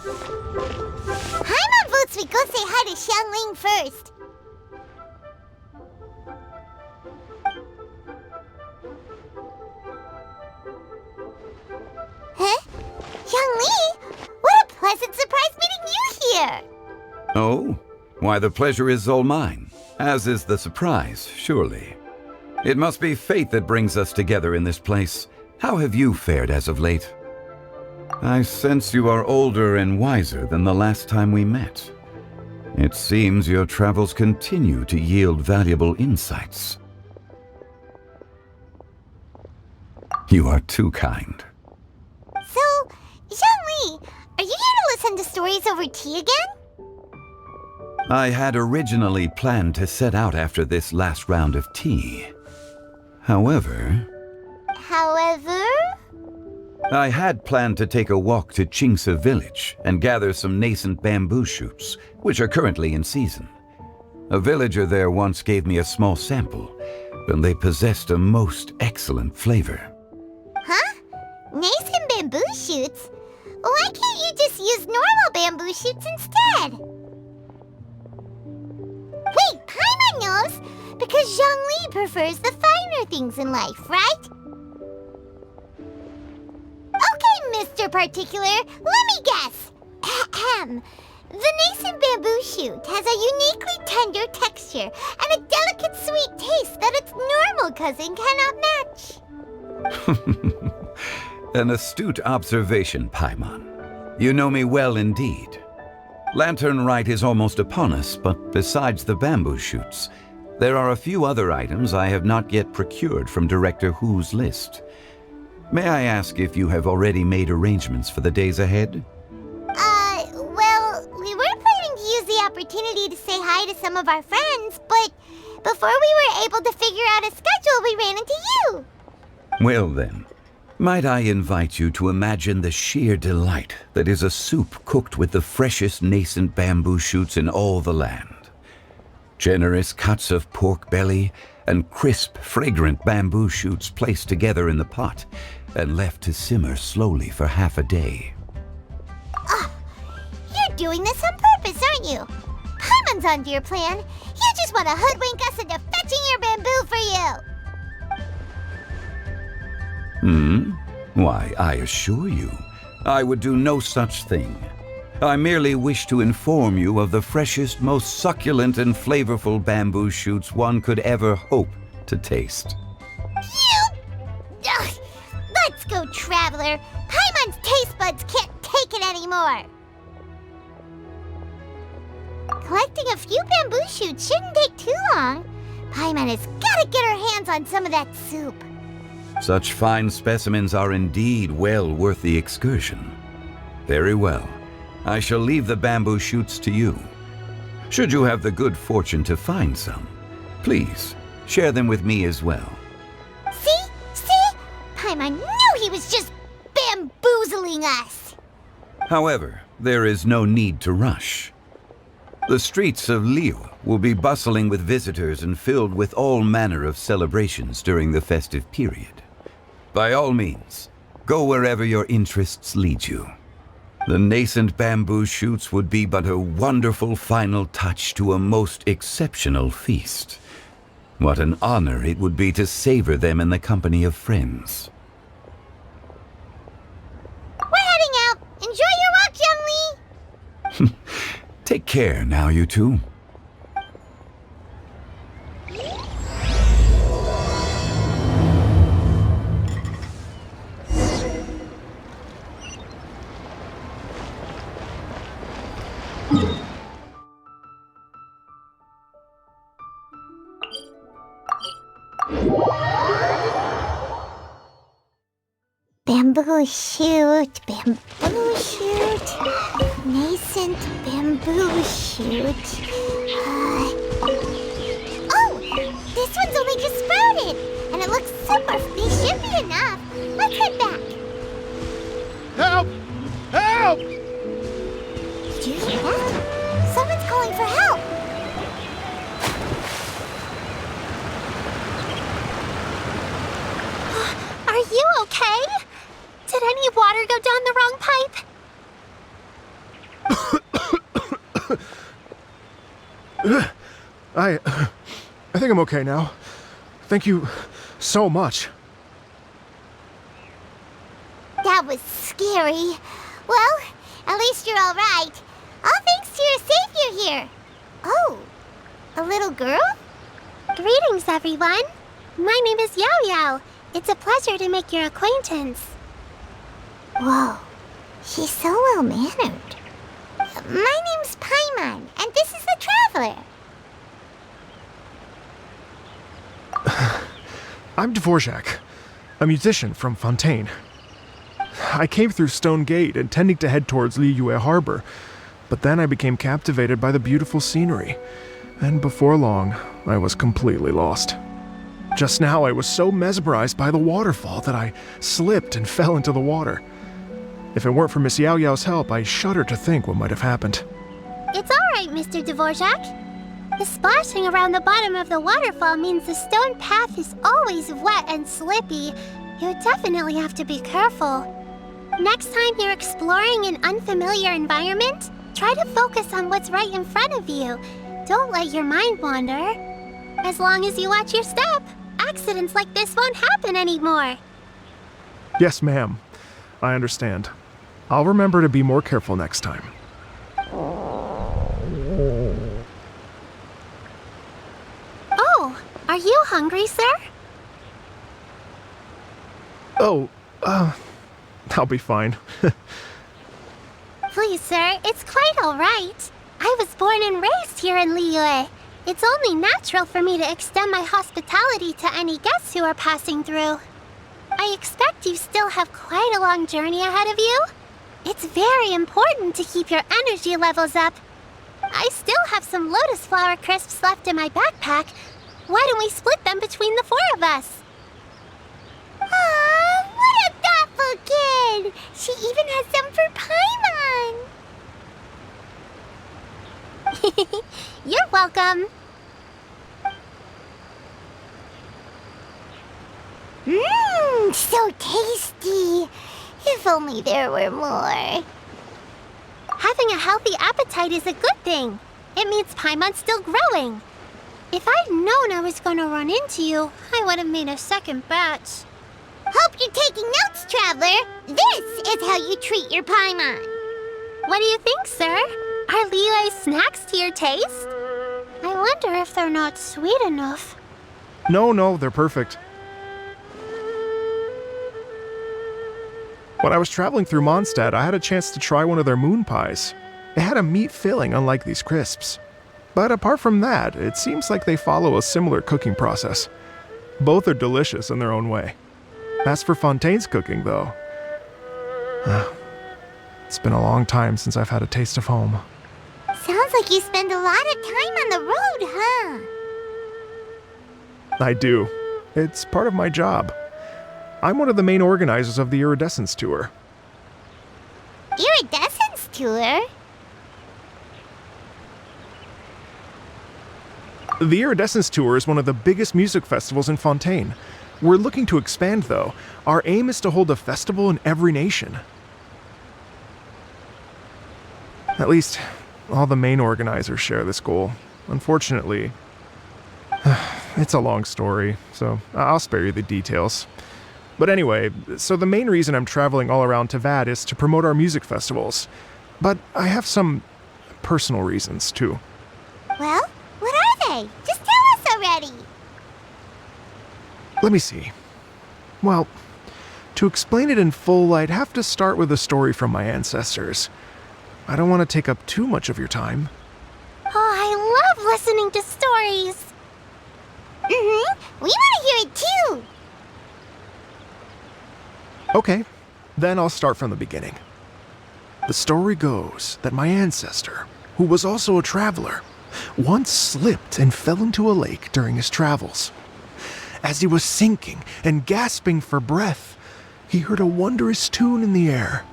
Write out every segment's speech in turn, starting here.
Paimon votes we go say hi to Xiangling first. Huh? Xiangling? What a pleasant surprise meeting you here! Oh? Why, the pleasure is all mine, as is the surprise, surely. It must be fate that brings us together in this place. How have you fared as of late? I sense you are older and wiser than the last time we met. It seems your travels continue to yield valuable insights. You are too kind. So, Xiangling, are you here to listen to stories over tea again? I had originally planned to set out after this last round of tea. However, I had planned to take a walk to Chingsha village and gather some nascent bamboo shoots, which are currently in season. A villager there once gave me a small sample, and they possessed a most excellent flavor. Huh? Nascent bamboo shoots? Why can't you just use normal bamboo shoots instead? Wait, Paimon knows! Because Xiangling prefers the finer things in life, right? Okay, Mr. Particular, let me guess. Ahem. The nascent bamboo shoot has a uniquely tender texture and a delicate sweet taste that its normal cousin cannot match. An astute observation, Paimon. You know me well indeed. Lantern Rite is almost upon us, but besides the bamboo shoots, there are a few other items I have not yet procured from Director Hu's list. May I ask if you have already made arrangements for the days ahead? Well, we were planning to use the opportunity to say hi to some of our friends, but before we were able to figure out a schedule, we ran into you. Well then, might I invite you to imagine the sheer delight that is a soup cooked with the freshest nascent bamboo shoots in all the land. Generous cuts of pork belly and crisp, fragrant bamboo shoots placed together in the pot and left to simmer slowly for half a day. You're doing this on purpose, aren't you? Paimon's onto your plan. You just want to hoodwink us into fetching your bamboo for you. Why, I assure you, I would do no such thing. I merely wish to inform you of the freshest, most succulent and flavorful bamboo shoots one could ever hope to taste. Ugh, let's go, Traveler. Paimon's taste buds can't take it anymore. Collecting a few bamboo shoots shouldn't take too long. Paimon has got to get her hands on some of that soup. Such fine specimens are indeed well worth the excursion. Very well. I shall leave the bamboo shoots to you. Should you have the good fortune to find some, please share them with me as well. See? Paimon knew he was just bamboozling us. However, there is no need to rush. The streets of Liu will be bustling with visitors and filled with all manner of celebrations during the festive period. By all means, go wherever your interests lead you. The nascent bamboo shoots would be but a wonderful final touch to a most exceptional feast. What an honor it would be to savor them in the company of friends. We're heading out. Enjoy your walk, Young Lee. Take care now, you two. Bamboo shoot, nascent bamboo shoot. Oh, this one's only just sprouted, and it looks super. These should be enough. Let's head back. Help! Help! Did you hear that? Someone's calling for help. Are you okay? Did any water go down the wrong pipe? I think I'm okay now. Thank you so much. That was scary. Well, at least you're all right. All thanks to your savior here. Oh, a little girl? Greetings, everyone. My name is Yao Yao. It's a pleasure to make your acquaintance. Whoa, she's so well-mannered. My name's Paimon, and this is the Traveler. I'm Dvorak, a musician from Fontaine. I came through Stone Gate intending to head towards Liyue Harbor, but then I became captivated by the beautiful scenery, and before long, I was completely lost. Just now, I was so mesmerized by the waterfall that I slipped and fell into the water. If it weren't for Miss Yao Yao's help, I shudder to think what might have happened. It's all right, Mr. Dvorak. The splashing around the bottom of the waterfall means the stone path is always wet and slippy. You definitely have to be careful. Next time you're exploring an unfamiliar environment, try to focus on what's right in front of you. Don't let your mind wander. As long as you watch your step, accidents like this won't happen anymore. Yes, ma'am. I understand. I'll remember to be more careful next time. Oh, are you hungry, sir? Oh, I'll be fine. Please, sir, it's quite all right. I was born and raised here in Liyue. It's only natural for me to extend my hospitality to any guests who are passing through. I expect you still have quite a long journey ahead of you. It's very important to keep your energy levels up. I still have some lotus flower crisps left in my backpack. Why don't we split them between the 4 of us? Aw, what a thoughtful kid! She even has some for Paimon! You're welcome. Mmm, so tasty! If only there were more. Having a healthy appetite is a good thing. It means Paimon's still growing. If I'd known I was gonna run into you, I would have made a second batch. Hope you're taking notes, Traveler. This is how you treat your Paimon. What do you think, sir? Are Liyue snacks to your taste? I wonder if they're not sweet enough. No, they're perfect. When I was traveling through Mondstadt, I had a chance to try one of their moon pies. It had a meat filling, unlike these crisps. But apart from that, it seems like they follow a similar cooking process. Both are delicious in their own way. As for Fontaine's cooking, though, it's been a long time since I've had a taste of home. Sounds like you spend a lot of time on the road, huh? I do. It's part of my job. I'm one of the main organizers of the Iridescence Tour. Iridescence Tour? The Iridescence Tour is one of the biggest music festivals in Fontaine. We're looking to expand, though. Our aim is to hold a festival in every nation. At least, all the main organizers share this goal. Unfortunately, it's a long story, so I'll spare you the details. But anyway, so the main reason I'm traveling all around Teyvat is to promote our music festivals. But I have some personal reasons, too. Well, what are they? Just tell us already. Let me see. Well, to explain it in full, I'd have to start with a story from my ancestors. I don't want to take up too much of your time. Oh, I love listening to stories. We want to hear it too. Okay, then I'll start from the beginning. The story goes that my ancestor, who was also a traveler, once slipped and fell into a lake during his travels. As he was sinking and gasping for breath, he heard a wondrous tune in the air.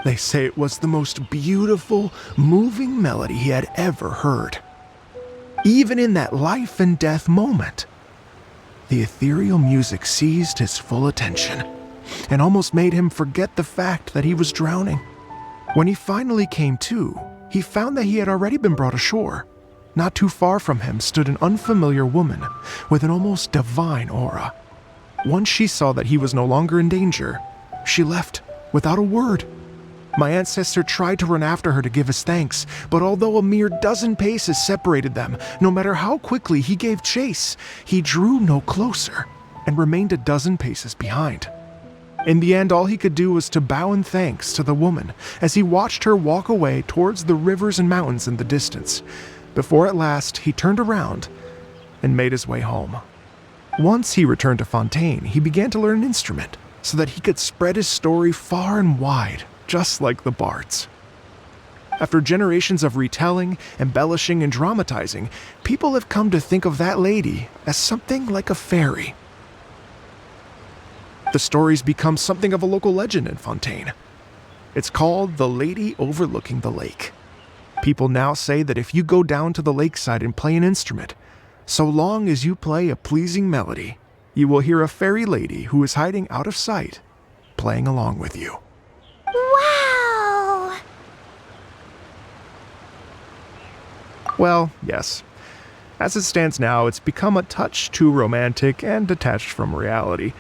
They say it was the most beautiful, moving melody he had ever heard. Even in that life and death moment, the ethereal music seized his full attention and almost made him forget the fact that he was drowning. When he finally came to, he found that he had already been brought ashore. Not too far from him stood an unfamiliar woman with an almost divine aura. Once she saw that he was no longer in danger, she left without a word. My ancestor tried to run after her to give his thanks, but although a mere dozen paces separated them, no matter how quickly he gave chase, he drew no closer and remained a dozen paces behind. In the end, all he could do was to bow in thanks to the woman as he watched her walk away towards the rivers and mountains in the distance, before at last he turned around and made his way home. Once he returned to Fontaine, he began to learn an instrument so that he could spread his story far and wide, just like the bards. After generations of retelling, embellishing, and dramatizing, people have come to think of that lady as something like a fairy. The story's become something of a local legend in Fontaine. It's called the Lady Overlooking the Lake. People now say that if you go down to the lakeside and play an instrument, so long as you play a pleasing melody, you will hear a fairy lady who is hiding out of sight, playing along with you. Wow! Well, yes. As it stands now, it's become a touch too romantic and detached from reality.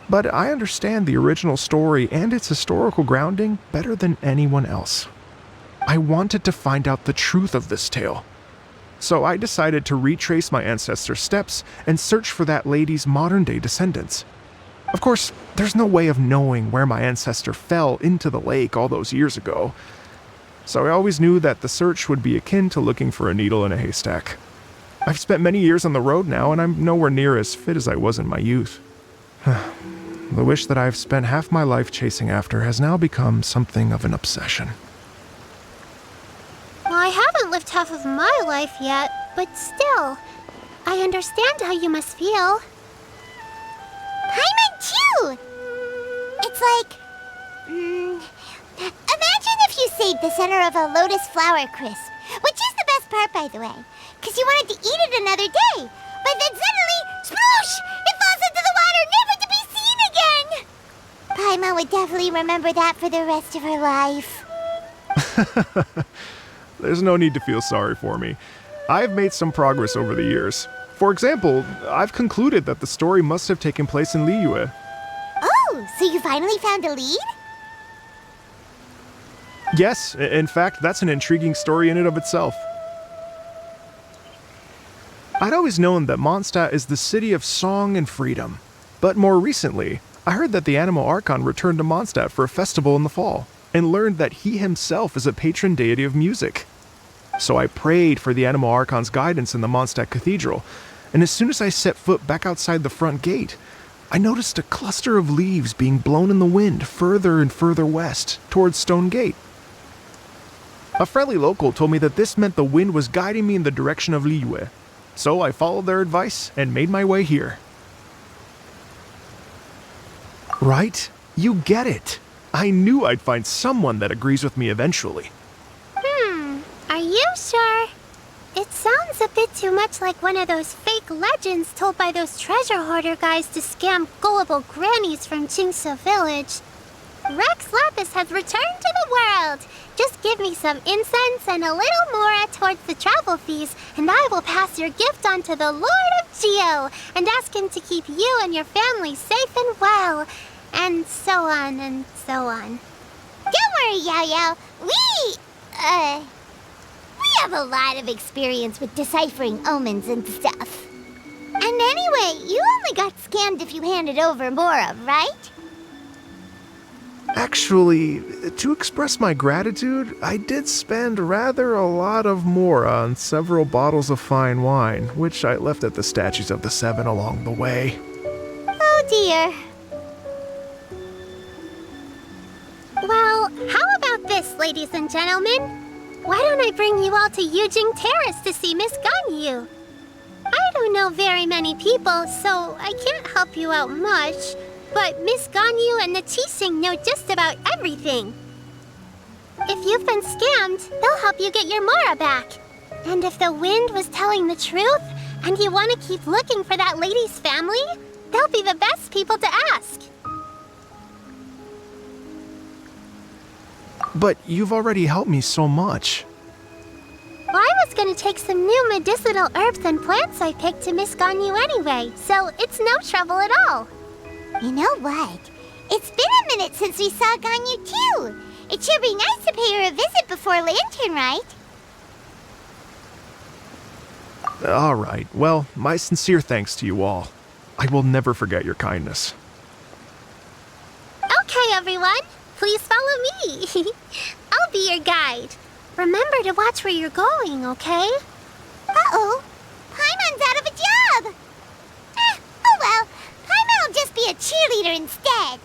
But I understand the original story and its historical grounding better than anyone else. I wanted to find out the truth of this tale. So I decided to retrace my ancestors' steps and search for that lady's modern-day descendants. Of course, there's no way of knowing where my ancestor fell into the lake all those years ago. So I always knew that the search would be akin to looking for a needle in a haystack. I've spent many years on the road now, and I'm nowhere near as fit as I was in my youth. The wish that I've spent half my life chasing after has now become something of an obsession. Well, I haven't lived half of my life yet, but still, I understand how you must feel. Paimon too! It's like... imagine if you saved the center of a lotus flower crisp, which is the best part, by the way, because you wanted to eat it another day, but then suddenly, sploosh! It falls into the water, never to be seen again! Paimon would definitely remember that for the rest of her life. There's no need to feel sorry for me. I've made some progress over the years. For example, I've concluded that the story must have taken place in Liyue. Oh, so you finally found a lead? Yes, in fact, that's an intriguing story in and of itself. I'd always known that Mondstadt is the city of song and freedom. But more recently, I heard that the Animal Archon returned to Mondstadt for a festival in the fall, and learned that he himself is a patron deity of music. So I prayed for the Animal Archon's guidance in the Mondstadt Cathedral, and as soon as I set foot back outside the front gate, I noticed a cluster of leaves being blown in the wind further and further west, towards Stone Gate. A friendly local told me that this meant the wind was guiding me in the direction of Liyue, so I followed their advice and made my way here. Right? You get it. I knew I'd find someone that agrees with me eventually. Are you sure? It sounds a bit too much like one of those fake legends told by those treasure hoarder guys to scam gullible grannies from Qingse Village. Rex Lapis has returned to the world. Just give me some incense and a little more towards the travel fees, and I will pass your gift on to the Lord of Geo and ask him to keep you and your family safe and well. And so on and so on. Don't worry, Yao Yao. We have a lot of experience with deciphering omens and stuff. And anyway, you only got scammed if you handed over Mora, right? Actually, to express my gratitude, I did spend rather a lot of Mora on several bottles of fine wine, which I left at the Statues of the Seven along the way. Oh dear. Well, how about this, ladies and gentlemen? Why don't I bring you all to Yujing Terrace to see Miss Ganyu? I don't know very many people, so I can't help you out much, but Miss Ganyu and the Qixing know just about everything. If you've been scammed, they'll help you get your Mora back. And if the wind was telling the truth, and you want to keep looking for that lady's family, they'll be the best people to ask. But you've already helped me so much. Well, I was gonna take some new medicinal herbs and plants I picked to Miss Ganyu anyway, so it's no trouble at all. You know what? It's been a minute since we saw Ganyu too. It should be nice to pay her a visit before Lantern Rite. All right, well, my sincere thanks to you all. I will never forget your kindness. Okay, everyone, please follow me. I'll be your guide. Remember to watch where you're going, okay? Uh-oh. Paimon's out of a job. Oh well. Paimon will just be a cheerleader instead.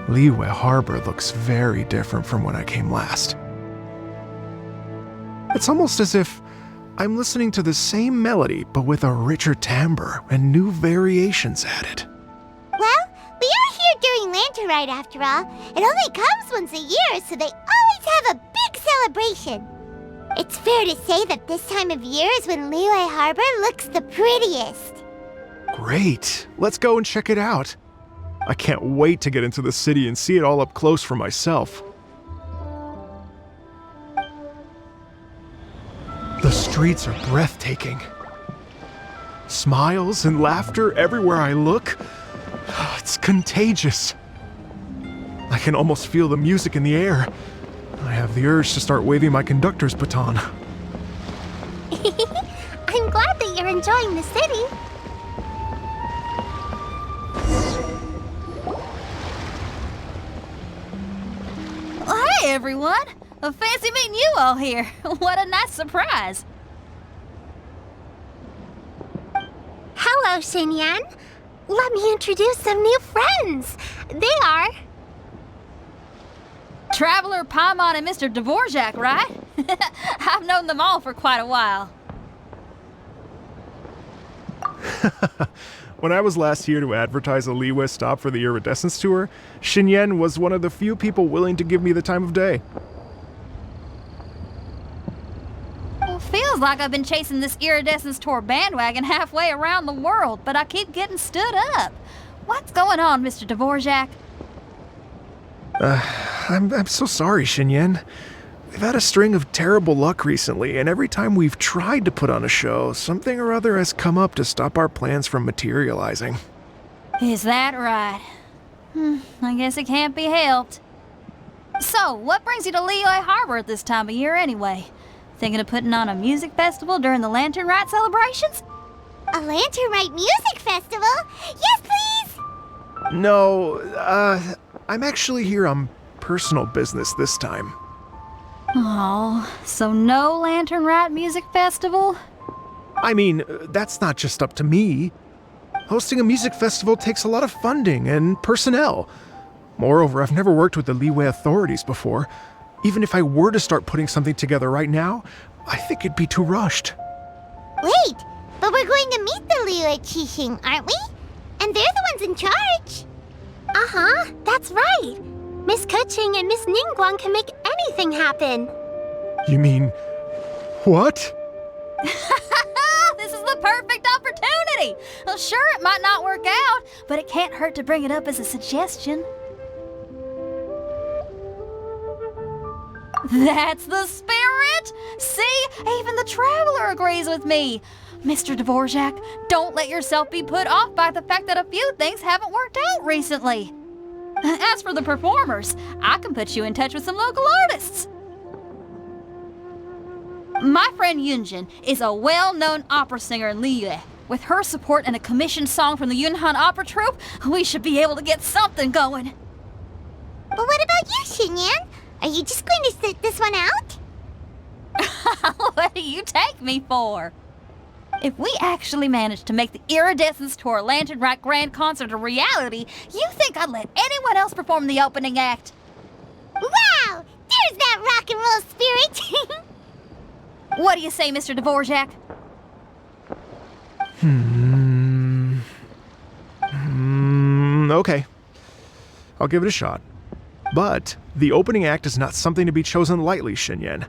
Liyue Harbor looks very different from when I came last. It's almost as if I'm listening to the same melody, but with a richer timbre and new variations added. Well, we are here during Lantern Rite after all. It only comes once a year, so they always have a big celebration. It's fair to say that this time of year is when Liyue Harbor looks the prettiest. Great! Let's go and check it out. I can't wait to get into the city and see it all up close for myself. The streets are breathtaking. Smiles and laughter everywhere I look. It's contagious. I can almost feel the music in the air. I have the urge to start waving my conductor's baton. I'm glad that you're enjoying the city. Hey everyone! Fancy meeting you all here. What a nice surprise. Hello, Xinyan. Let me introduce some new friends. They are... Traveler, Paimon, and Mr. Dvorak, right? I've known them all for quite a while. When I was last here to advertise a Liyue stop for the Iridescence Tour, Xinyan was one of the few people willing to give me the time of day. Well, feels like I've been chasing this Iridescence Tour bandwagon halfway around the world, but I keep getting stood up. What's going on, Mr. Dvorak? I'm so sorry, Xinyan. We've had a string of terrible luck recently, and every time we've tried to put on a show, something or other has come up to stop our plans from materializing. Is that right? I guess it can't be helped. So, what brings you to Liyue Harbor at this time of year anyway? Thinking of putting on a music festival during the Lantern Rite celebrations? A Lantern Rite music festival? Yes, please! No, I'm actually here on personal business this time. Oh, so no Lantern Rite music festival? I mean, that's not just up to me. Hosting a music festival takes a lot of funding and personnel. Moreover, I've never worked with the Liyue authorities before. Even if I were to start putting something together right now, I think it'd be too rushed. Wait, but we're going to meet the Liyue Qixing, aren't we? And they're the ones in charge. Uh-huh, that's right. Miss Keqing and Miss Ningguang can make anything happen. You mean... what? This is the perfect opportunity! Well, sure, it might not work out, but it can't hurt to bring it up as a suggestion. That's the spirit! See, even the Traveler agrees with me. Mr. Dvorak, don't let yourself be put off by the fact that a few things haven't worked out recently. As for the performers, I can put you in touch with some local artists. My friend Yunjin is a well-known opera singer in Liyue. With her support and a commissioned song from the Yunhan Opera Troupe, we should be able to get something going. But what about you, Xinyan? Are you just going to sit this one out? What do you take me for? If we actually manage to make the Iridescence Tour Lantern Rite Grand Concert a reality, you think I'd let anyone else perform the opening act? Wow! There's that rock and roll spirit! What do you say, Mr. Dvorak? Okay. I'll give it a shot. But the opening act is not something to be chosen lightly, Xinyan.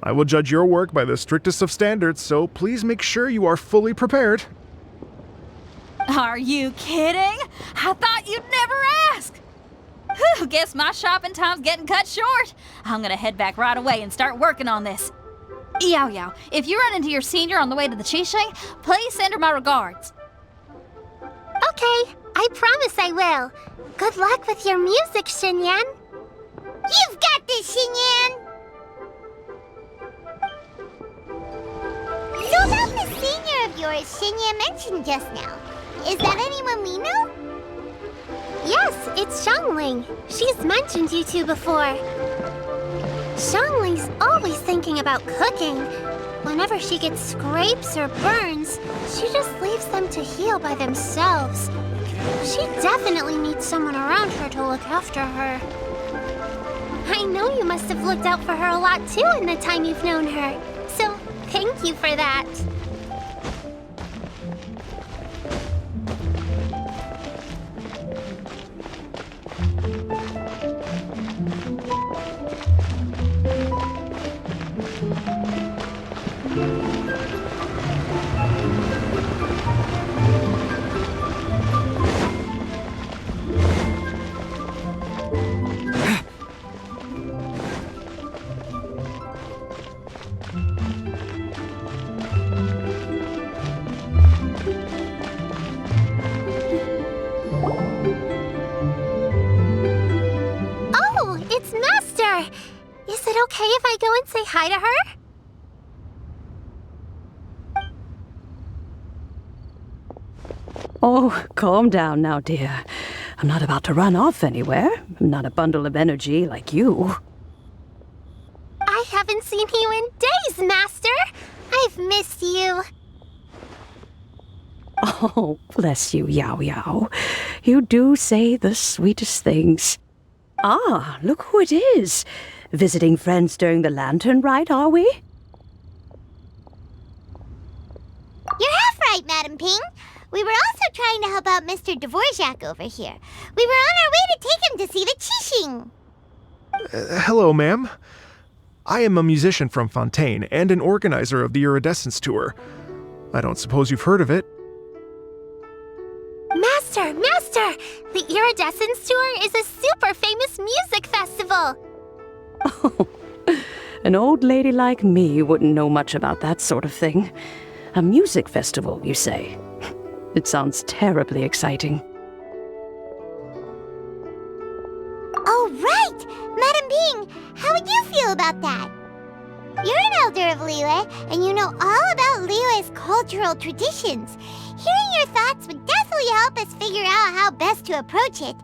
I will judge your work by the strictest of standards, so please make sure you are fully prepared. Are you kidding? I thought you'd never ask. Whew, guess my shopping time's getting cut short. I'm gonna head back right away and start working on this. Yao Yao, if you run into your senior on the way to the Qixing, please send her my regards. Okay, I promise I will. Good luck with your music, Xinyan. You've got this, Xinyan! So about the senior of yours Xinyan mentioned just now, is that anyone we know? Yes, it's Xiangling. She's mentioned you two before. Xiangling's always thinking about cooking. Whenever she gets scrapes or burns, she just leaves them to heal by themselves. She definitely needs someone around her to look after her. I know you must have looked out for her a lot too in the time you've known her. So, thank you for that. Is it okay if I go and say hi to her? Oh, calm down now, dear. I'm not about to run off anywhere. I'm not a bundle of energy like you. I haven't seen you in days, Master. I've missed you. Oh, bless you, Yao Yao. You do say the sweetest things. Ah, look who it is. Visiting friends during the Lantern Rite, are we? You're half right, Madam Ping. We were also trying to help out Mr. Dvorak over here. We were on our way to take him to see the Qixing. Hello, ma'am. I am a musician from Fontaine and an organizer of the Iridescence Tour. I don't suppose you've heard of it. Master! The Iridescence Tour is a super famous music festival! Oh, an old lady like me wouldn't know much about that sort of thing. A music festival, you say? It sounds terribly exciting. Oh, right! Madam Ping, how would you feel about that? You're an elder of Liyue, and you know all about Liyue's cultural traditions. Hearing your thoughts would definitely help us figure out how best to approach it.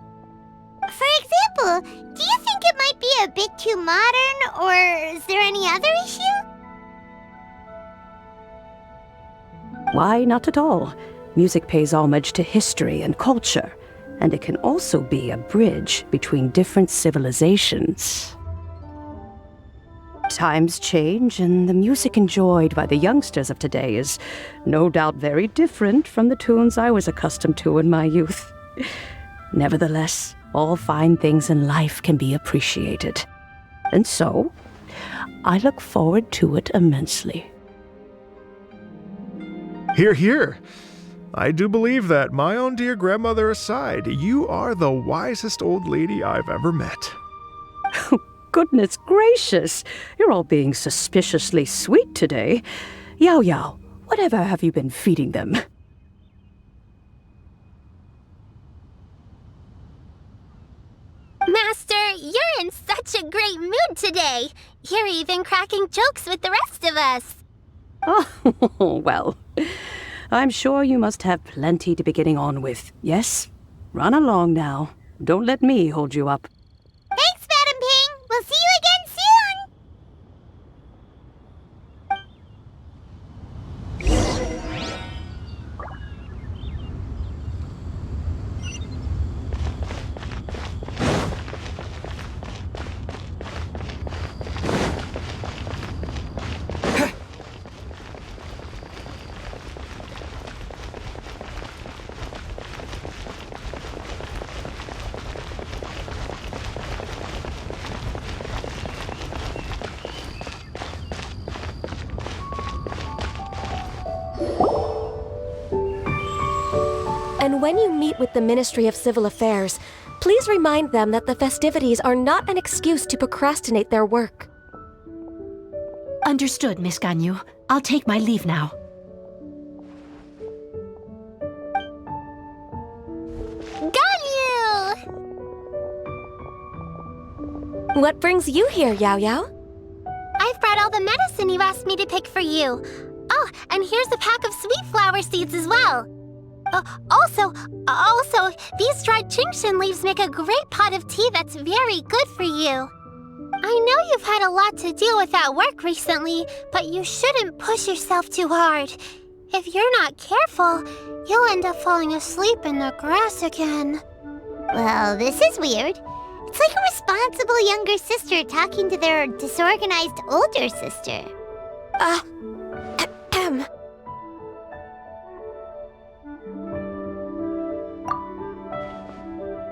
For example, do you think it might be a bit too modern, or is there any other issue? Why, not at all. Music pays homage to history and culture, and it can also be a bridge between different civilizations. Times change, and the music enjoyed by the youngsters of today is no doubt very different from the tunes I was accustomed to in my youth. Nevertheless, all fine things in life can be appreciated. And so, I look forward to it immensely. Hear, hear. I do believe that, my own dear grandmother aside, you are the wisest old lady I've ever met. Goodness gracious, you're all being suspiciously sweet today. Yao Yao, whatever have you been feeding them? Master, you're in such a great mood today. You're even cracking jokes with the rest of us. Oh, well, I'm sure you must have plenty to be getting on with, yes? Run along now. Don't let me hold you up. Thanks, Madam Ping. We'll see you again soon. And when you meet with the Ministry of Civil Affairs, please remind them that the festivities are not an excuse to procrastinate their work. Understood, Miss Ganyu. I'll take my leave now. Ganyu! What brings you here, Yao Yao? I've brought all the medicine you asked me to pick for you. Oh, and here's a pack of sweet flower seeds as well. Also, these dried Chingshin leaves make a great pot of tea that's very good for you. I know you've had a lot to deal with at work recently, but you shouldn't push yourself too hard. If you're not careful, you'll end up falling asleep in the grass again. Well, this is weird. It's like a responsible younger sister talking to their disorganized older sister.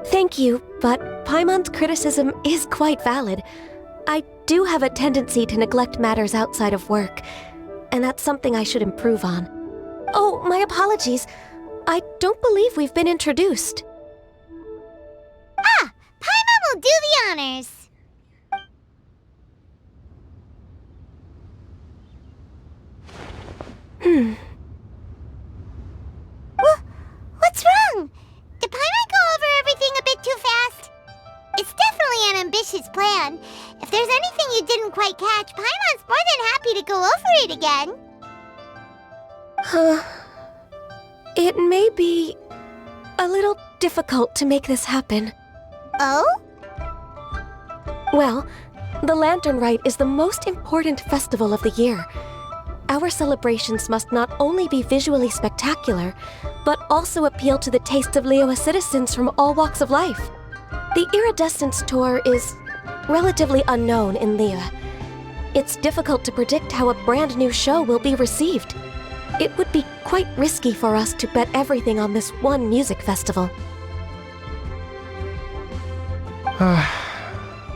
Thank you, but Paimon's criticism is quite valid. I do have a tendency to neglect matters outside of work, and that's something I should improve on. Oh, my apologies. I don't believe we've been introduced. Ah! Paimon will do the honors. What's wrong? Did Paimon go over everything a bit too fast? It's definitely an ambitious plan. If there's anything you didn't quite catch, Paimon's more than happy to go over it again. It may be a little difficult to make this happen. Oh? Well, the Lantern Rite is the most important festival of the year. Our celebrations must not only be visually spectacular, but also appeal to the tastes of Liyue citizens from all walks of life. The Iridescence Tour is relatively unknown in Liyue. It's difficult to predict how a brand new show will be received. It would be quite risky for us to bet everything on this one music festival.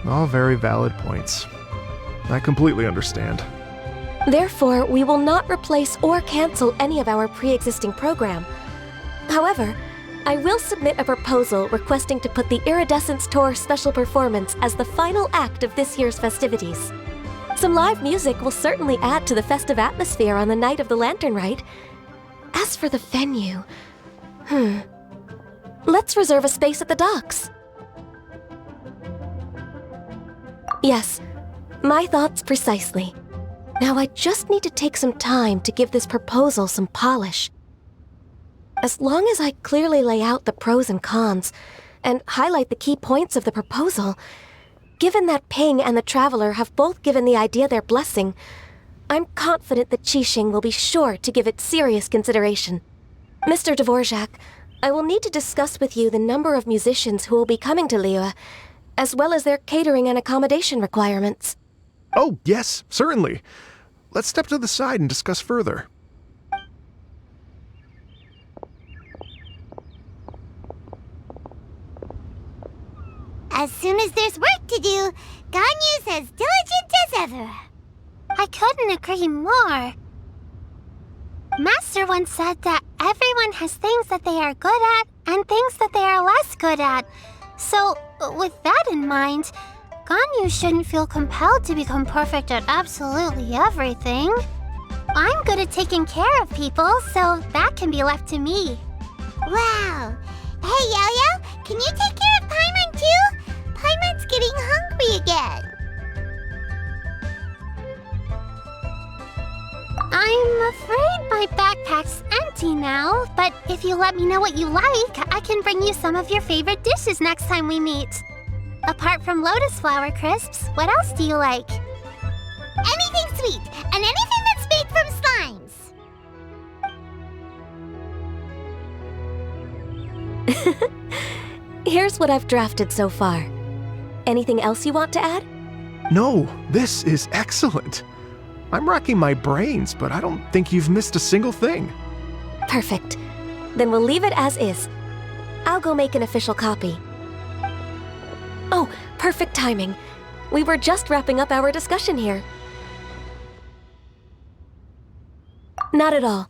All very valid points. I completely understand. Therefore, we will not replace or cancel any of our pre-existing program. However, I will submit a proposal requesting to put the Iridescence Tour special performance as the final act of this year's festivities. Some live music will certainly add to the festive atmosphere on the night of the Lantern Rite. As for the venue, let's reserve a space at the docks. Yes, my thoughts precisely. Now I just need to take some time to give this proposal some polish. As long as I clearly lay out the pros and cons, and highlight the key points of the proposal, given that Ping and the Traveler have both given the idea their blessing, I'm confident that Qixing will be sure to give it serious consideration. Mr. Dvorak, I will need to discuss with you the number of musicians who will be coming to Liyue, as well as their catering and accommodation requirements. Oh, yes, certainly. Let's step to the side and discuss further. As soon as there's work to do, Ganyu's as diligent as ever. I couldn't agree more. Master once said that everyone has things that they are good at and things that they are less good at. So, with that in mind, Ganyu shouldn't feel compelled to become perfect at absolutely everything. I'm good at taking care of people, so that can be left to me. Wow. Hey, Yo-Yo, can you take care of Paimon too? Paimon's getting hungry again. I'm afraid my backpack's empty now, but if you let me know what you like, I can bring you some of your favorite dishes next time we meet. Apart from lotus flower crisps, what else do you like? Anything sweet, and anything that's made from slimes. Here's what I've drafted so far. Anything else you want to add? No, this is excellent. I'm racking my brains, but I don't think you've missed a single thing. Perfect. Then we'll leave it as is. I'll go make an official copy. Oh, perfect timing. We were just wrapping up our discussion here. Not at all.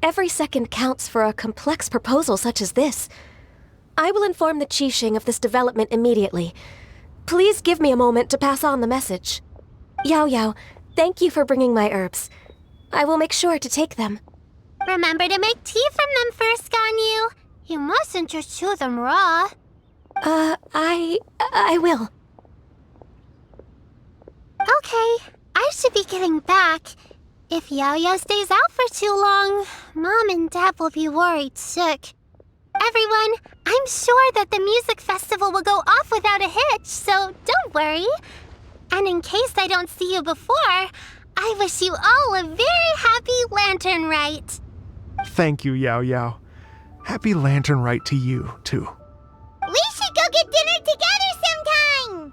Every second counts for a complex proposal such as this. I will inform the Qixing of this development immediately. Please give me a moment to pass on the message. Yao Yao, thank you for bringing my herbs. I will make sure to take them. Remember to make tea from them first, Ganyu. You mustn't just chew them raw. I will. Okay, I should be getting back. If Yao Yao stays out for too long, Mom and Dad will be worried sick. Everyone, I'm sure that the music festival will go off without a hitch, so don't worry. And in case I don't see you before, I wish you all a very happy Lantern Rite. Thank you, Yao Yao. Happy Lantern Rite to you, too. We should go get dinner together sometime!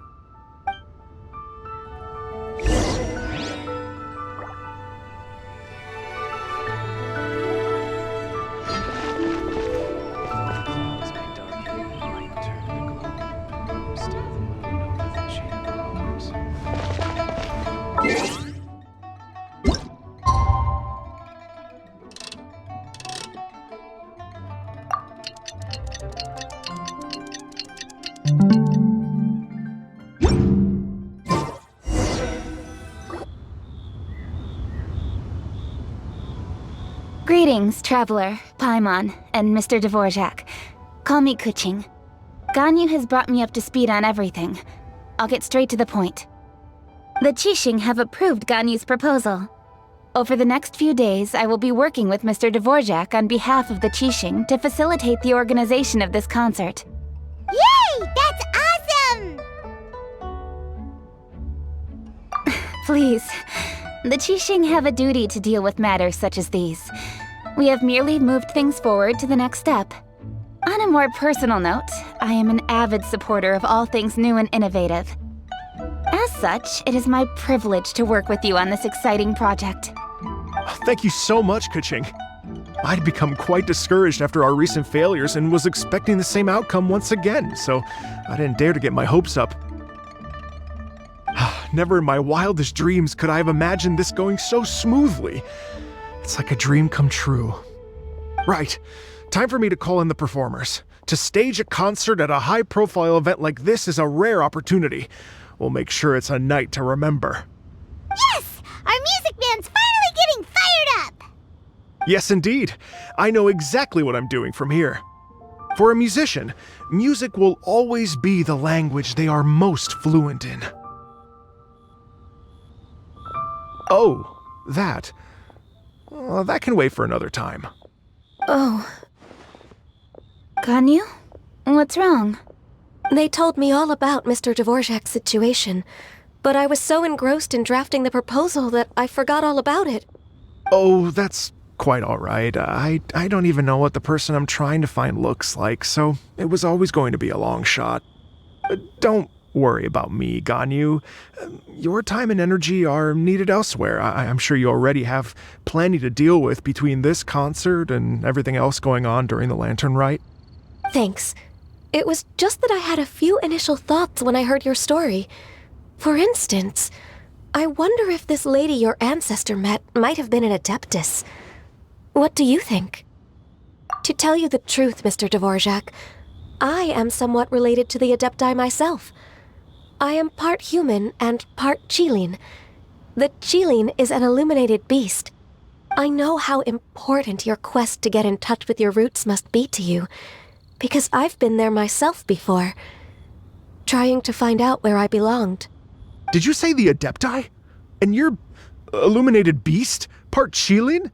Greetings, Traveler, Paimon, and Mr. Dvorak. Call me Kuching. Ganyu has brought me up to speed on everything. I'll get straight to the point. The Qixing have approved Ganyu's proposal. Over the next few days, I will be working with Mr. Dvorak on behalf of the Qixing to facilitate the organization of this concert. Yay! That's awesome! Please. The Qixing have a duty to deal with matters such as these. We have merely moved things forward to the next step. On a more personal note, I am an avid supporter of all things new and innovative. As such, it is my privilege to work with you on this exciting project. Thank you so much, Kuching. I'd become quite discouraged after our recent failures and was expecting the same outcome once again, so I didn't dare to get my hopes up. Never in my wildest dreams could I have imagined this going so smoothly. It's like a dream come true. Right, time for me to call in the performers. To stage a concert at a high-profile event like this is a rare opportunity. We'll make sure it's a night to remember. Yes! Our music band's finally getting fired up! Yes, indeed. I know exactly what I'm doing from here. For a musician, music will always be the language they are most fluent in. Oh, that. That can wait for another time. Oh. Ganyu? What's wrong? They told me all about Mr. Dvorak's situation, but I was so engrossed in drafting the proposal that I forgot all about it. Oh, that's quite all right. I don't even know what the person I'm trying to find looks like, so it was always going to be a long shot. Don't worry about me, Ganyu. Your time and energy are needed elsewhere. I'm sure you already have plenty to deal with between this concert and everything else going on during the Lantern Rite. Thanks. It was just that I had a few initial thoughts when I heard your story. For instance, I wonder if this lady your ancestor met might have been an Adeptus. What do you think? To tell you the truth, Mr. Dvorak, I am somewhat related to the Adepti myself. I am part human and part Qilin. The Qilin is an illuminated beast. I know how important your quest to get in touch with your roots must be to you, because I've been there myself before, trying to find out where I belonged. Did you say the Adepti? And you're illuminated beast? part Qilin?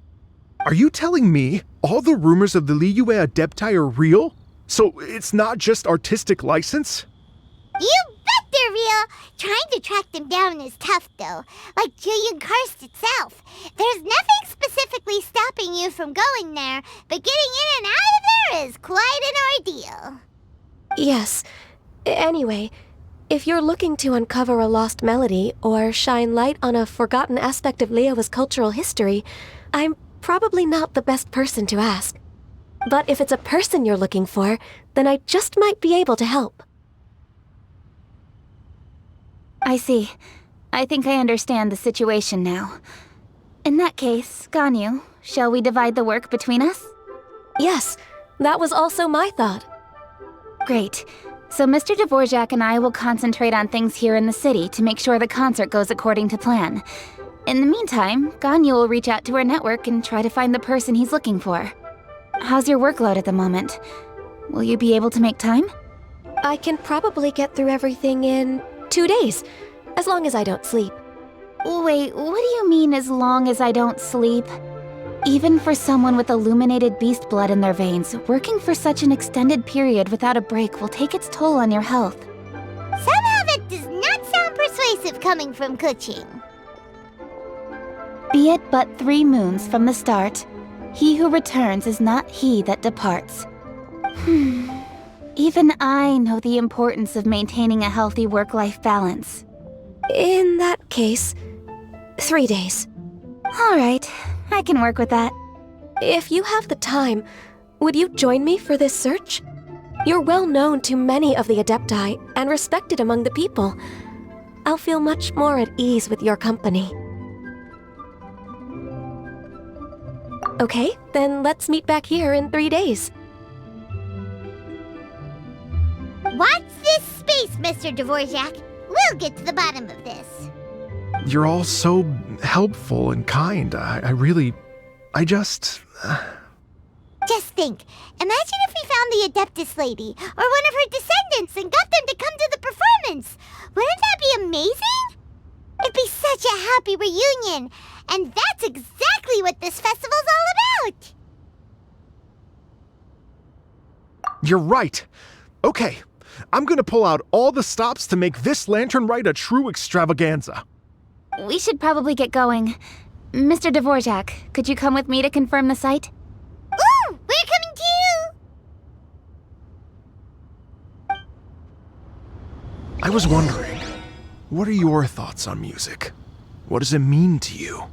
Are you telling me all the rumors of the Liyue Adepti are real? So it's not just artistic license? You bet they're real! Trying to track them down is tough, though. Like Julian Karst itself. There's nothing specifically stopping you from going there, but getting in and out of there is quite an ordeal. Yes. Anyway, if you're looking to uncover a lost melody or shine light on a forgotten aspect of Liyue's cultural history, I'm probably not the best person to ask. But if it's a person you're looking for, then I just might be able to help. I see. I think I understand the situation now. In that case, Ganyu, shall we divide the work between us? Yes, that was also my thought. Great. So Mr. Dvorak and I will concentrate on things here in the city to make sure the concert goes according to plan. In the meantime, Ganyu will reach out to her network and try to find the person he's looking for. How's your workload at the moment? Will you be able to make time? I can probably get through everything in 2 days, as long as I don't sleep. Wait, what do you mean as long as I don't sleep? Even for someone with illuminated beast blood in their veins, working for such an extended period without a break will take its toll on your health. Somehow that does not sound persuasive coming from Kuching. Be it but 3 moons from the start, he who returns is not he that departs. Even I know the importance of maintaining a healthy work-life balance. In that case, 3 days. All right, I can work with that. If you have the time, would you join me for this search? You're well known to many of the Adepti and respected among the people. I'll feel much more at ease with your company. Okay, then let's meet back here in 3 days. Watch this space, Mr. Dvorak. We'll get to the bottom of this. You're all so helpful and kind. I just... Just think. Imagine if we found the Adeptus lady, or one of her descendants, and got them to come to the performance. Wouldn't that be amazing? It'd be such a happy reunion. And that's exactly what this festival's all about. You're right. Okay, I'm gonna pull out all the stops to make this lantern rite a true extravaganza. We should probably get going. Mr. Dvorak, could you come with me to confirm the site? Ooh, we're coming too! I was wondering, what are your thoughts on music? What does it mean to you?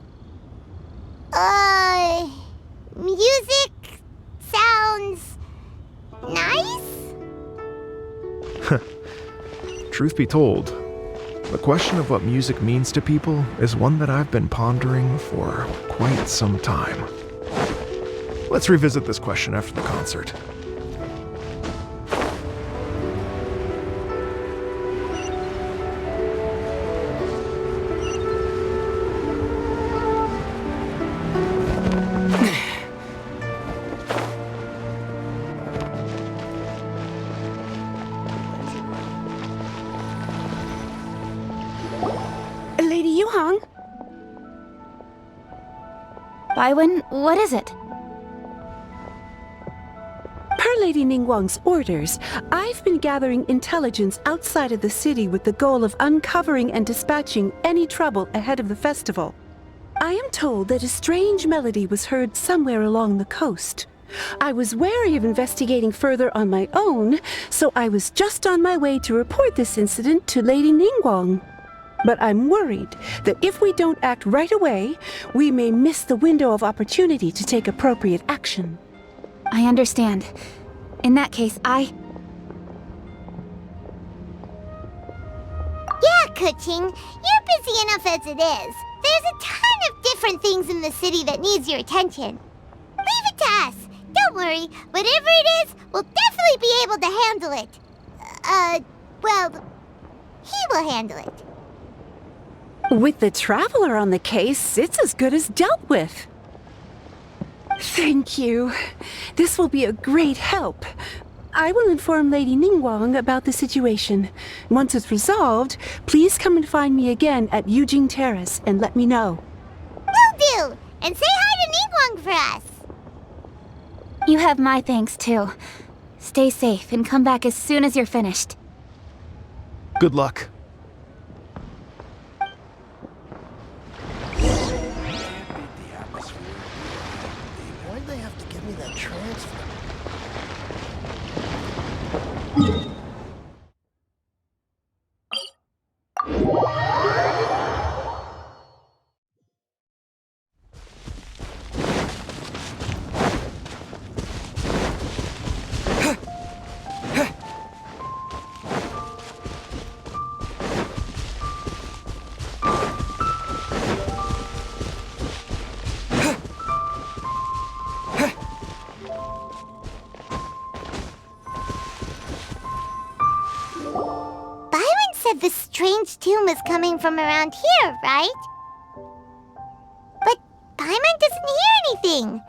Music sounds nice? Truth be told, the question of what music means to people is one that I've been pondering for quite some time. Let's revisit this question after the concert. Lady Yuhang? Baiwen, what is it? Per Lady Ningguang's orders, I've been gathering intelligence outside of the city with the goal of uncovering and dispatching any trouble ahead of the festival. I am told that a strange melody was heard somewhere along the coast. I was wary of investigating further on my own, so I was just on my way to report this incident to Lady Ningguang. But I'm worried that if we don't act right away, we may miss the window of opportunity to take appropriate action. I understand. In that case, Yeah, Kuching, you're busy enough as it is. There's a ton of different things in the city that needs your attention. Leave it to us. Don't worry. Whatever it is, we'll definitely be able to handle it. Well, he will handle it. With the Traveler on the case, it's as good as dealt with. Thank you. This will be a great help. I will inform Lady Ningguang about the situation. Once it's resolved, please come and find me again at Yujing Terrace and let me know. Will do! And say hi to Ningguang for us. You have my thanks, too. Stay safe and come back as soon as you're finished. Good luck. Why'd they have to give me that transfer? Byron said the strange tomb is coming from around here, right? But Paimon doesn't hear anything.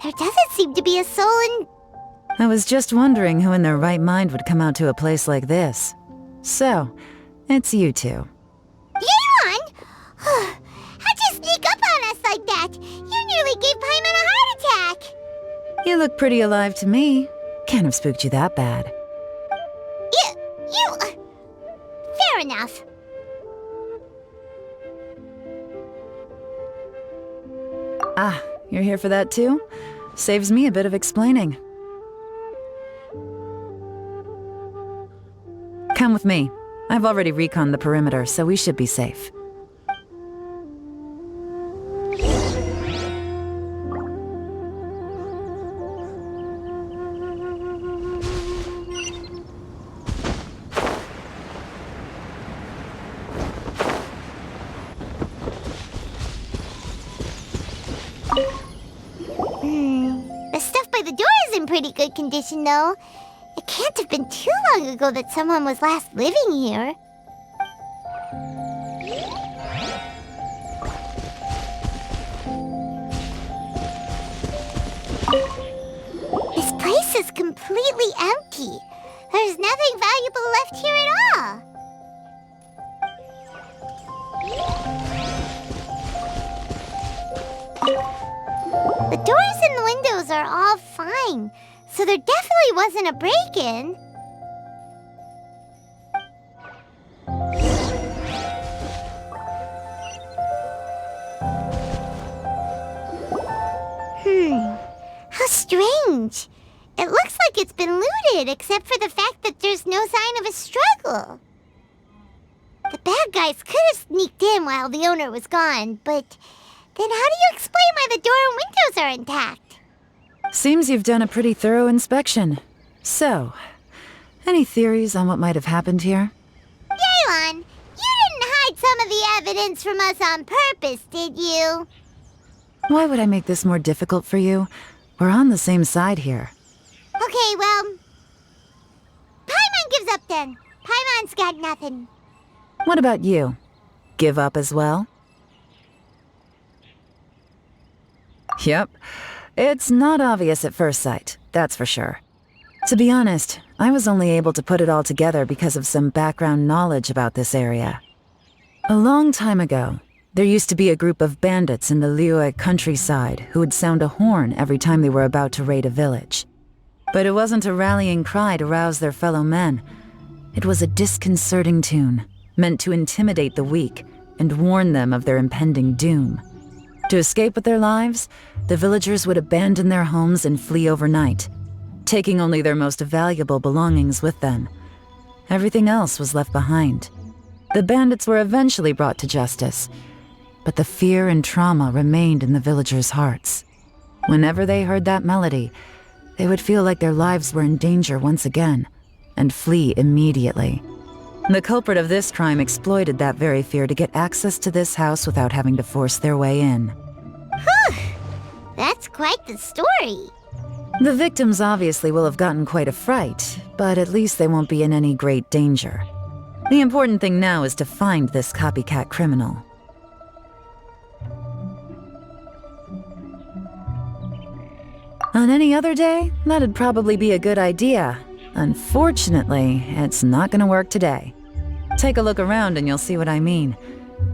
There doesn't seem to be a soul in... I was just wondering who in their right mind would come out to a place like this. So, it's you two. Yeon! How'd you sneak up on us like that? You nearly gave Paimon a heart attack! You look pretty alive to me. Can't have spooked you that bad. Fair enough. Ah, you're here for that too? Saves me a bit of explaining. Come with me. I've already reconned the perimeter, so we should be safe. The stuff by the door is in pretty good condition, though. It can't have been too long ago that someone was last living here. This place is completely empty. There's nothing valuable left here at all. The doors and windows are all fine, so there definitely wasn't a break-in. How strange. It looks like it's been looted, except for the fact that there's no sign of a struggle. The bad guys could have sneaked in while the owner was gone, but then how do you explain why the door and windows are intact? Seems you've done a pretty thorough inspection. So, any theories on what might have happened here? Yeon, you didn't hide some of the evidence from us on purpose, did you? Why would I make this more difficult for you? We're on the same side here. Okay, well... Paimon gives up then. Paimon's got nothing. What about you? Give up as well? Yep. It's not obvious at first sight, that's for sure. To be honest, I was only able to put it all together because of some background knowledge about this area. A long time ago, there used to be a group of bandits in the Liyue countryside who would sound a horn every time they were about to raid a village. But it wasn't a rallying cry to rouse their fellow men. It was a disconcerting tune, meant to intimidate the weak and warn them of their impending doom. To escape with their lives, the villagers would abandon their homes and flee overnight, taking only their most valuable belongings with them. Everything else was left behind. The bandits were eventually brought to justice, but the fear and trauma remained in the villagers' hearts. Whenever they heard that melody, they would feel like their lives were in danger once again, and flee immediately. The culprit of this crime exploited that very fear to get access to this house without having to force their way in. That's quite the story. The victims obviously will have gotten quite a fright, but at least they won't be in any great danger. The important thing now is to find this copycat criminal. On any other day, that'd probably be a good idea. Unfortunately, it's not gonna work today. Take a look around and you'll see what I mean.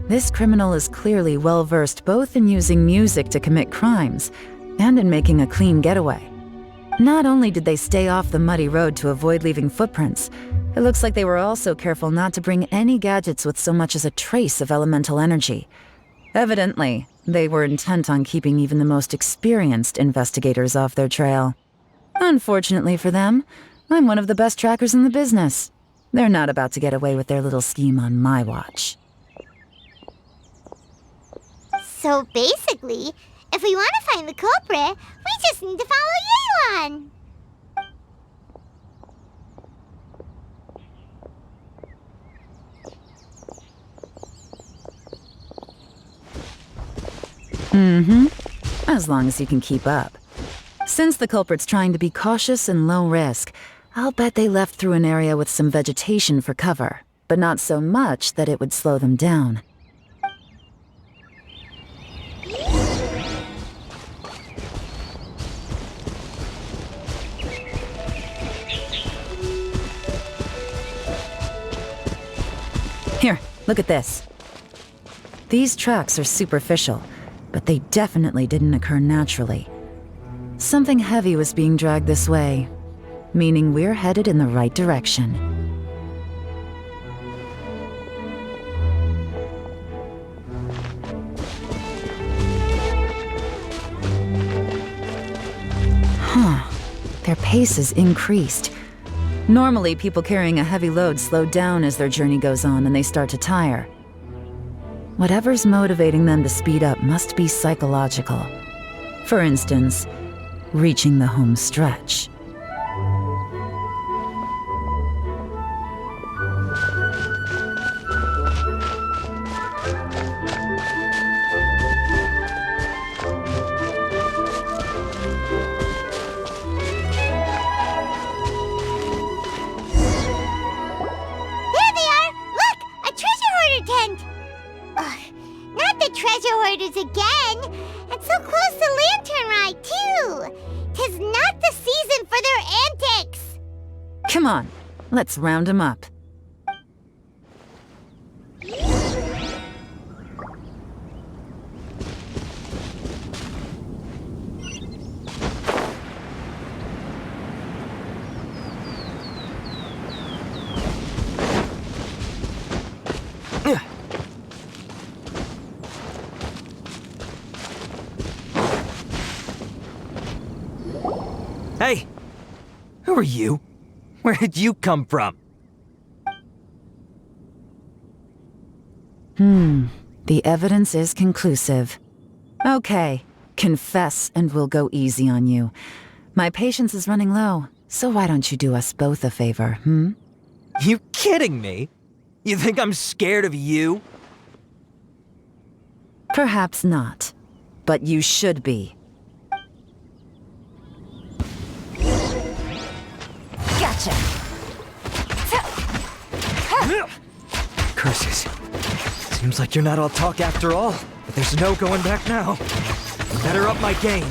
This criminal is clearly well-versed both in using music to commit crimes and in making a clean getaway. Not only did they stay off the muddy road to avoid leaving footprints, it looks like they were also careful not to bring any gadgets with so much as a trace of elemental energy. Evidently, they were intent on keeping even the most experienced investigators off their trail. Unfortunately for them, I'm one of the best trackers in the business. They're not about to get away with their little scheme on my watch. So basically, if we want to find the culprit, we just need to follow Yelan. As long as you can keep up. Since the culprit's trying to be cautious and low risk, I'll bet they left through an area with some vegetation for cover, but not so much that it would slow them down. Here, look at this. These tracks are superficial, but they definitely didn't occur naturally. Something heavy was being dragged this way, meaning we're headed in the right direction. Their pace is increased. Normally, people carrying a heavy load slow down as their journey goes on and they start to tire. Whatever's motivating them to speed up must be psychological. For instance, reaching the home stretch. Again, and so close to Lantern Rite, too. 'Tis not the season for their antics. Come on, let's round them up. Hey! Who are you? Where did you come from? The evidence is conclusive. Okay, confess and we'll go easy on you. My patience is running low, so why don't you do us both a favor, You kidding me? You think I'm scared of you? Perhaps not, but you should be. Gotcha. Curses. Seems like you're not all talk after all, but there's no going back now. Better up my game.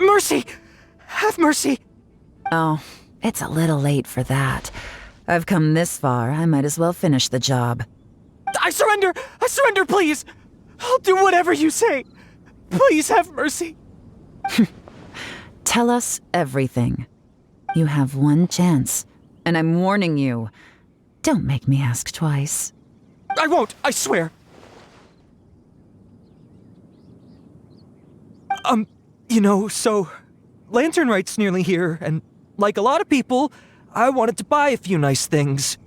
Mercy! Have mercy! Oh, it's a little late for that. I've come this far, I might as well finish the job. I surrender! I surrender, please! I'll do whatever you say! Please have mercy! Tell us everything. You have one chance, and I'm warning you. Don't make me ask twice. I won't, I swear! So Lantern Rite's nearly here, and like a lot of people, I wanted to buy a few nice things.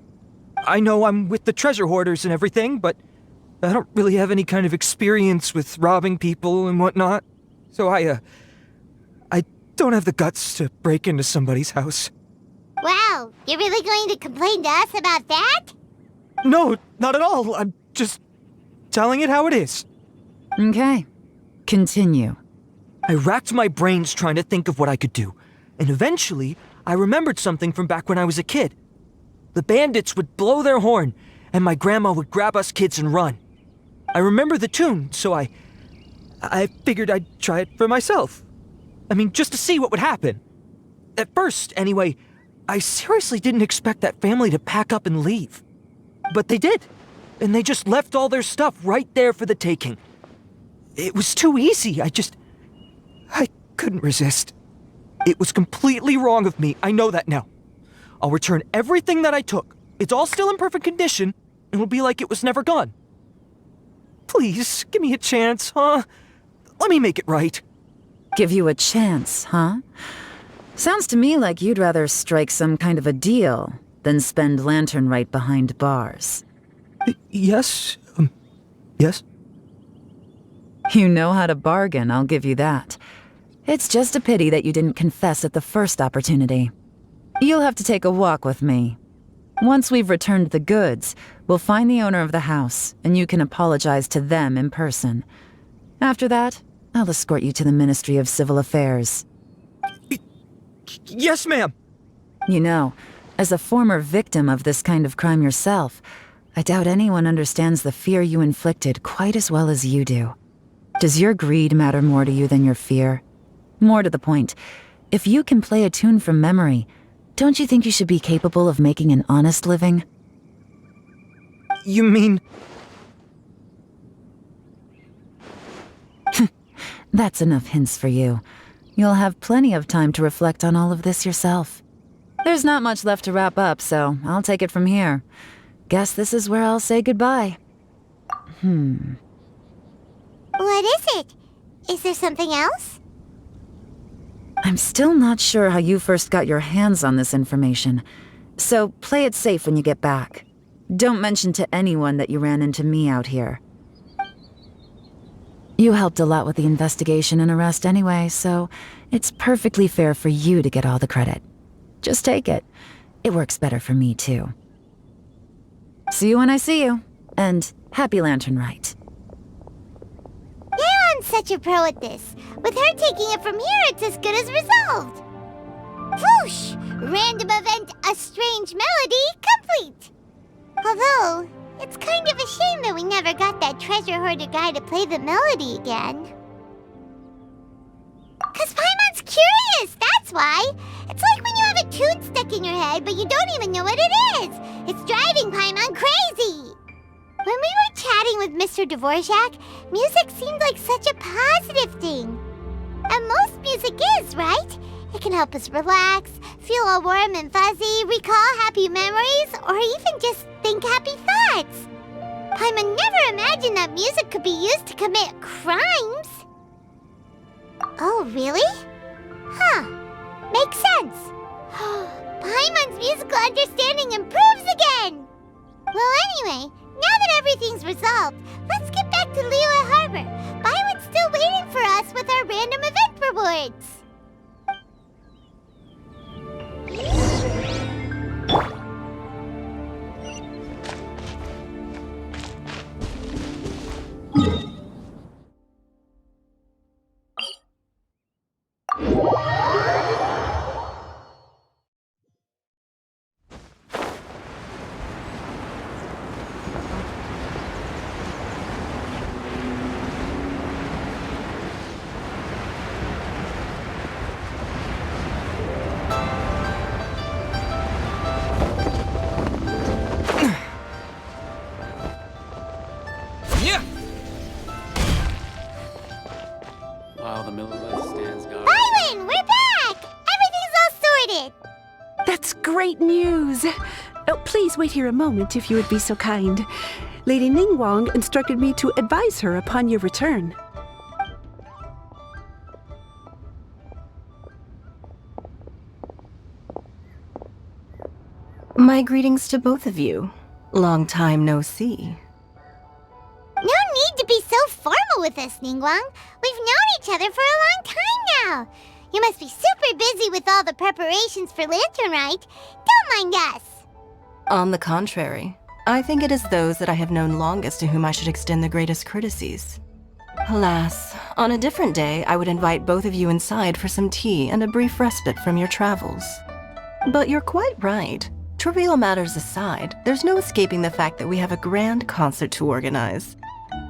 I know I'm with the treasure hoarders and everything, but I don't really have any kind of experience with robbing people and whatnot. So I don't have the guts to break into somebody's house. Wow, you're really going to complain to us about that? No, not at all. I'm just telling it how it is. Okay, continue. I racked my brains trying to think of what I could do, and eventually, I remembered something from back when I was a kid. The bandits would blow their horn, and my grandma would grab us kids and run. I remember the tune, so I figured I'd try it for myself. I mean, just to see what would happen. At first, anyway, I seriously didn't expect that family to pack up and leave. But they did. And they just left all their stuff right there for the taking. It was too easy. I couldn't resist. It was completely wrong of me. I know that now. I'll return everything that I took. It's all still in perfect condition. It'll be like it was never gone. Please, give me a chance, huh? Let me make it right. Give you a chance, huh? Sounds to me like you'd rather strike some kind of a deal than spend Lantern Rite behind bars. Yes? Yes? You know how to bargain, I'll give you that. It's just a pity that you didn't confess at the first opportunity. You'll have to take a walk with me. Once we've returned the goods, we'll find the owner of the house, and you can apologize to them in person. After that, I'll escort you to the Ministry of Civil Affairs. Yes, ma'am! You know, as a former victim of this kind of crime yourself, I doubt anyone understands the fear you inflicted quite as well as you do. Does your greed matter more to you than your fear? More to the point, if you can play a tune from memory, don't you think you should be capable of making an honest living? You mean... That's enough hints for you. You'll have plenty of time to reflect on all of this yourself. There's not much left to wrap up, so I'll take it from here. Guess this is where I'll say goodbye. What is it? Is there something else? I'm still not sure how you first got your hands on this information, so play it safe when you get back. Don't mention to anyone that you ran into me out here. You helped a lot with the investigation and arrest anyway, so it's perfectly fair for you to get all the credit. Just take it. It works better for me, too. See you when I see you, and happy Lantern Rite. Paimon such a pro at this. With her taking it from here, it's as good as resolved. Whoosh! Random event, a strange melody, complete! Although, it's kind of a shame that we never got that treasure hoarder guy to play the melody again. 'Cause Paimon's curious, that's why! It's like when you have a tune stuck in your head, but you don't even know what it is! It's driving Paimon crazy! When we were chatting with Mr. Dvorak, music seemed like such a positive thing. And most music is, right? It can help us relax, feel all warm and fuzzy, recall happy memories, or even just think happy thoughts. Paimon never imagined that music could be used to commit crimes. Oh, really? Huh. Makes sense. Paimon's musical understanding improves again! Well, anyway, now that everything's resolved, let's get back to Liyue Harbor. Byron's still waiting for us with our random event rewards. While the Millilith stands guard. Byron, we're back! Everything's all sorted! That's great news! Oh, please wait here a moment if you would be so kind. Lady Ningguang instructed me to advise her upon your return. My greetings to both of you. Long time no see. No need to be so formal with us, Ningguang. We've known each other for a long time now. You must be super busy with all the preparations for Lantern Rite. Don't mind us. On the contrary, I think it is those that I have known longest to whom I should extend the greatest courtesies. Alas, on a different day, I would invite both of you inside for some tea and a brief respite from your travels. But you're quite right. Trivial matters aside, there's no escaping the fact that we have a grand concert to organize.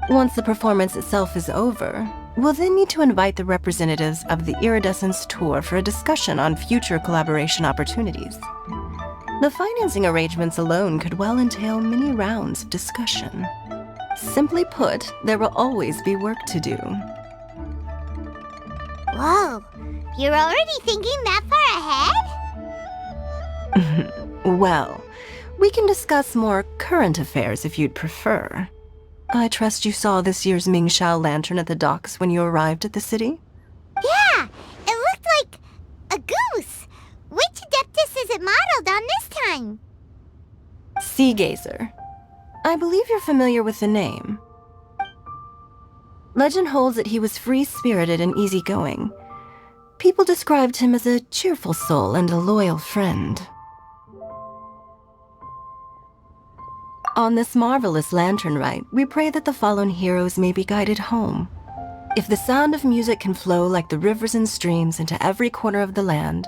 Once the performance itself is over, We'll then need to invite the representatives of the Iridescence Tour for a discussion on future collaboration opportunities. The financing arrangements alone could well entail many rounds of discussion. Simply put, there will always be work to do. Whoa, you're already thinking that far ahead? Well, we can discuss more current affairs if you'd prefer. I trust you saw this year's Mingxiao lantern at the docks when you arrived at the city? Yeah, it looked like a goose. Which Adeptus is it modeled on this time? Sea Gazer. I believe you're familiar with the name. Legend holds that he was free-spirited and easygoing. People described him as a cheerful soul and a loyal friend. On this marvelous lantern rite, we pray that the fallen heroes may be guided home. If the sound of music can flow like the rivers and streams into every corner of the land,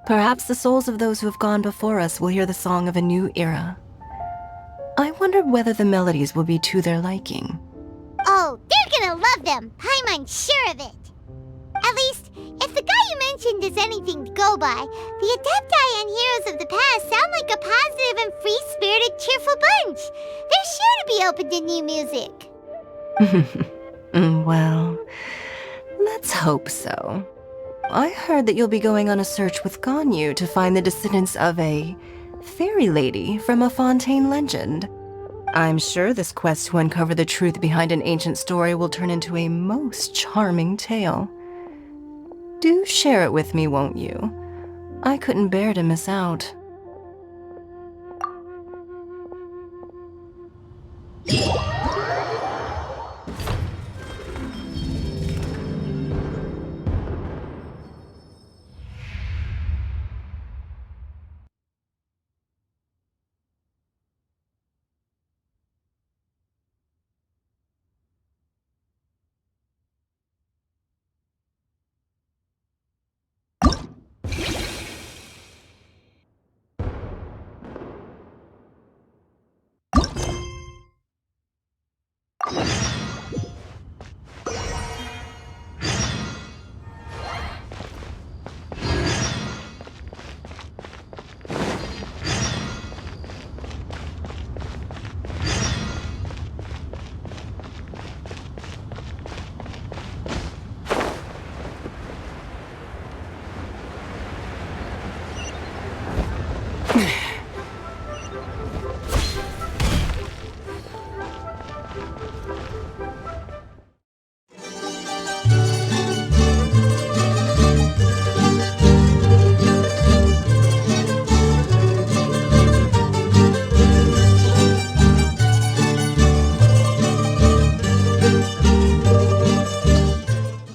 perhaps the souls of those who have gone before us will hear the song of a new era. I wonder whether the melodies will be to their liking. Oh, they're gonna love them. Paimon's sure of it. At least, if the guy you mentioned is anything to go by, the Adepti and heroes of the past sound like a positive and free-spirited, cheerful bunch. They're sure to be open to new music. Well, let's hope so. I heard that you'll be going on a search with Ganyu to find the descendants of a fairy lady from a Fontaine legend. I'm sure this quest to uncover the truth behind an ancient story will turn into a most charming tale. Do share it with me, won't you? I couldn't bear to miss out.